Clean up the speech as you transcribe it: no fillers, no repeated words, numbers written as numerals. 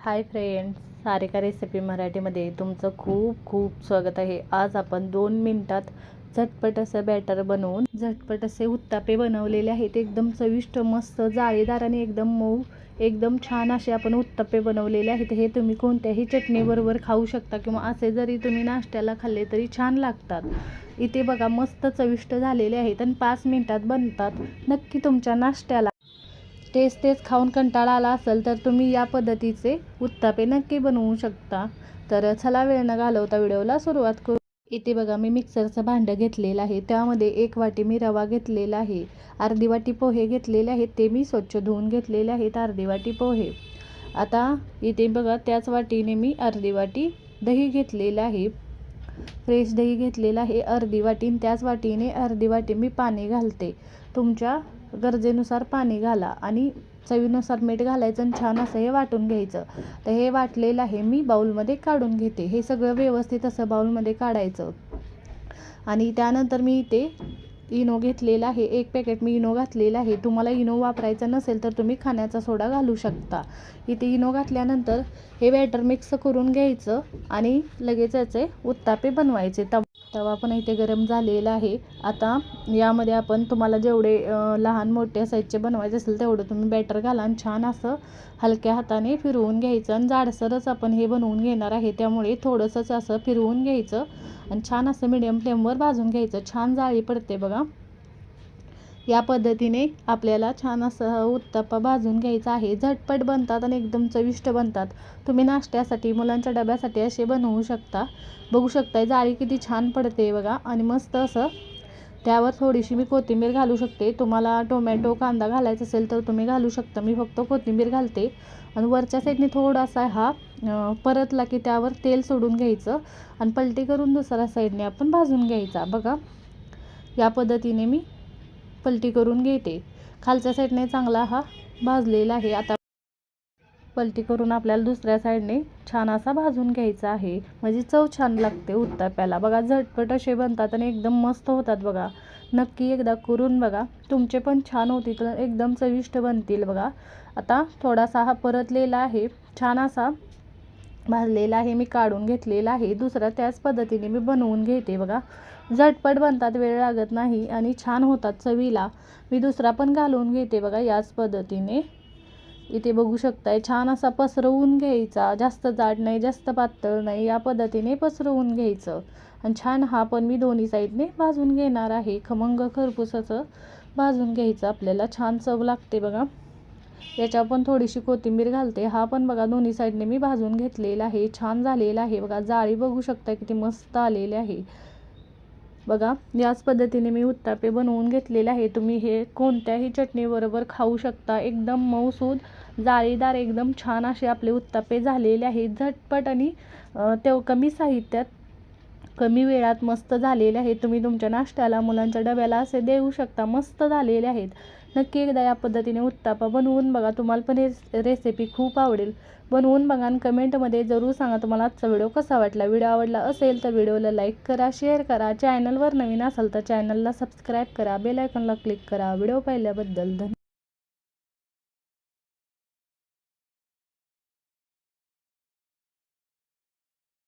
Hi friends, Sarika recipe मराठीमध्ये तुमचं खूप खूप स्वागत आहे. आज आपण 2 मिनिटात झटपट असं बॅटर बनवून झटपट असे उत्तापे बनवलेले आहेत. एकदम चविष्ट, मस्त, जाळीदार आणि एकदम मऊ, एकदम छान असे आपण उत्तापे बनवलेले आहेत. हे तुम्ही कोणत्याही चटणीबरोबर खाऊ शकता किंवा असे जरी तुम्ही नाश्त्याला खाल्ले तरी छान लागतात. इथे बघा मस्त चविष्ट झालेले आहेत आणि 5 मिनिटात बनतात. नक्की तुमच्या नाश्त्याला तेच खाऊन कंटाळा आला असेल तर तुम्ही या पद्धतीचे उत्तापे नक्की बनवू शकता. तर चला वेळ न घालवता व्हिडिओला सुरुवात करू. इथे बघा मी मिक्सरचं भांडं घेतलेलं आहे. त्यामध्ये 1 वाटी मी रवा घेतलेला आहे. अर्धी वाटी पोहे घेतलेले आहेत, ते मी स्वच्छ धुवून घेतलेले आहेत. अर्धी वाटी पोहे. आता इथे बघा त्याच वाटीने मी अर्धी वाटी दही घेतलेलं आहे. फ्रेश दही घेतलेलं आहे अर्धी वाटी. त्याच वाटीने अर्धी वाटी मी पाणी घालते. तुमच्या गरजेनुसार पाणी घाला आणि चवीनुसार मीठ घालायचं आणि छान असं हे वाटून घ्यायचं. तर हे वाटलेलं आहे मी बाउलमध्ये काढून घेते. हे सगळं व्यवस्थित असं बाउलमध्ये काढायचं. आणि त्यानंतर मी इथे इनो घेतलेला आहे. 1 पॅकेट मी इनो घातलेला आहे. तुम्हाला इनो वापरायचा नसेल तर तुम्ही खाण्याचा सोडा घालू शकता. इथे इनो घातल्यानंतर हे बॅटर मिक्स करून घ्यायचं आणि लगेच याचे उत्तापे बनवायचे. तवा पण इथे गरम झालेला आहे. आता यामध्ये आपण तुम्हाला जेवढे लहान मोठ्या साईजचे बनवायचे असेल तेवढं तुम्ही बॅटर घाला आणि छान असं हलक्या हाताने फिरवून घ्यायचं. आणि जाडसरच आपण हे बनवून घेणार आहे, त्यामुळे थोडंसंच असं फिरवून घ्यायचं आणि छान असं मीडियम फ्लेमवर भाजून घ्यायचं. छान जाळी पडते बघा. या पद्धतीने आपल्याला छान असं उत्तप्पा भाजून घ्यायचा आहे. झटपट बनतात आणि एकदम चविष्ट बनतात. तुम्ही नाश्त्यासाठी, मुलांच्या डब्यासाठी असे बनवू शकता. बघू शकताय जाळी किती छान पडते बघा. आणि मस्त असं त्यावर थोडीशी मी कोथिंबीर घालू शकते. तुम्हाला टोमॅटो, कांदा घालायचा असेल तर तुम्ही घालू शकता. मी फक्त कोथिंबीर घालते. आणि वरच्या साईडने थोडासा हा परतला की त्यावर तेल सोडून घ्यायचं आणि पलटी करून दुसऱ्या साईडने आपण भाजून घ्यायचा. बघा या पद्धतीने मी पलटी करून घेते. खालच्या साईडने चांगला हा भाजलेला आहे. आता पलटी करून आपल्याला दुसऱ्या साईडने छान असा भाजून घ्यायचा आहे, म्हणजे चव छान लागते उत्ताप्याला. बघा झटपट असे बनतात आणि एकदम मस्त होतात बघा. नक्की एकदा करून बघा, तुमचे पण छान होतील, एकदम चविष्ट बनतील बघा. आता थोडासा हा परतलेला आहे, छान असा भाजलेला आहे, मी काढून घेतलेला आहे. दुसरा त्याच पद्धतीने मी बनवून घेते बघा. झटपट बनतात, वेळ लागत नाही आणि छान होतात चवीला. मी दुसरा पण घालून घेते बघा याच पद्धतीने. इथे बघू शकताय छान असा पसरवून घ्यायचा. जास्त जाड नाही, जास्त पातळ नाही, या पद्धतीने पसरवून घ्यायचं. आणि छान हा पण मी दोन्ही साईडने भाजून घेणार आहे. खमंग खरपूस असं भाजून घ्यायचं. आपल्याला छान चव लागते बघा. याच्यावर पण थोडीशी कोथिंबीर घालते. हा पण बघा दोन्ही साईडने मी भाजून घेतलेला आहे. छान झालेला आहे बघा. जाळी बघू शकता किती मस्त आलेली आहे बघा. याच पद्धतीने मी उत्तापे बनवून घेतलेले आहे. तुम्ही हे कोणत्याही चटणीबरोबर खाऊ शकता. एकदम मऊसूद, जाळीदार, एकदम छान असे आपले उत्तापे झालेले आहेत. झटपट आणि कमी साहित्यात, कमी वेळात मस्त झालेले आहेत. तुम्ही तुमच्या नाश्त्याला, मुलांच्या डब्याला असे देऊ शकता. मस्त झालेले आहेत. नक्की एकदा या पद्धतीने उत्तापा बनवून बघा. तुम्हाला पण हे रेसिपी खूप आवडेल. बनवून बघा आणि कमेंटमध्ये जरूर सांगा तुम्हाला आजचा व्हिडिओ कसा वाटला. व्हिडिओ आवडला असेल तर व्हिडिओला लाईक करा, शेअर करा. चॅनलवर नवीन असाल तर चॅनलला सबस्क्राईब करा, बेल आयकॉनला क्लिक करा. व्हिडिओ पाहिल्याबद्दल धन्यवाद.